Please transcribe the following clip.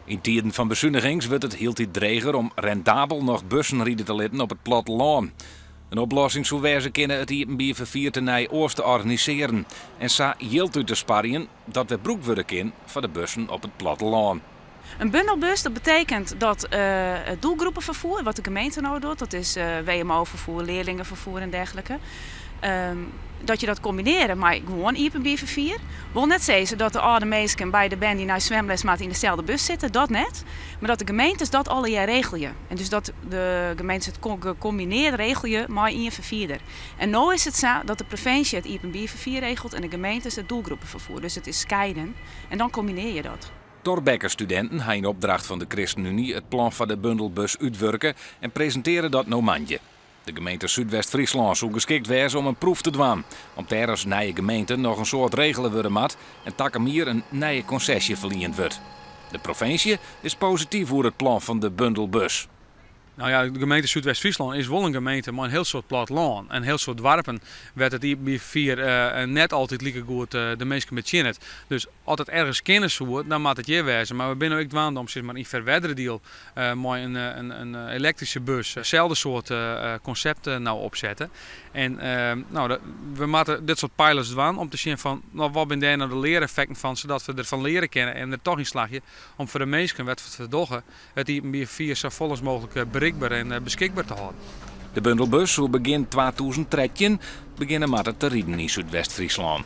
In tijden van bezuinigings wordt het heel tijd dreger om rendabel nog bussen rijden te laten op het platteland. Een oplossing zou wezen kunnen het iepenbiervervier te nij oost te organiseren. En zo hield u te sparren dat we broek worden kunnen voor de bussen op het platteland. Een bundelbus, dat betekent dat het doelgroepenvervoer, wat de gemeente nou doet, dat is WMO-vervoer, leerlingenvervoer en dergelijke. Dat je dat combineren met gewoon iepenbiervervier. Wil net zeggen dat de oude mensen bij de band die naar zwemles maakt in dezelfde bus zitten, dat net. Maar dat de gemeentes dat alle jaar regelen. En dus dat de gemeentes het gecombineerd regelen met een vervierder. En nu is het zo dat de provincie het iepenbiervervier regelt en de gemeentes het doelgroepenvervoer. Dus het is scheiden en dan combineer je dat. Thorbecke-studenten hebben in opdracht van de ChristenUnie het plan van de bundelbus uitwerken en presenteren dat nou mandje. De gemeente Zuidwest-Friesland zou geschikt wezen om een proef te doen. Om daar als nieuwe gemeente nog een soort regelen worden mat en Takkemier een nieuwe concessie verliend wordt. De provincie is positief voor het plan van de bundelbus. Nou ja, de gemeente Zuidwest-Friesland is wel een gemeente met een heel soort platteland. En een heel soort dorpen werd het hier net altijd lekker goed de mensen met het. Dus als het ergens kennis wordt, dan moet het hier wezen. Maar we zijn ook dwaan om zeg maar in verwijderde deel met een elektrische bus hetzelfde soort concept nou opzetten. En we moeten dit soort pilots dwaan om te zien van wat zijn daar nou de leereffecten van, zodat we ervan leren kennen en er toch in slagje om voor de mensen wat te doggen het hier zo vol als mogelijk bereikbaar en beschikbaar te houden. De bundelbus zou begin 2013 beginnen met het te rijden in Zuidwest-Friesland.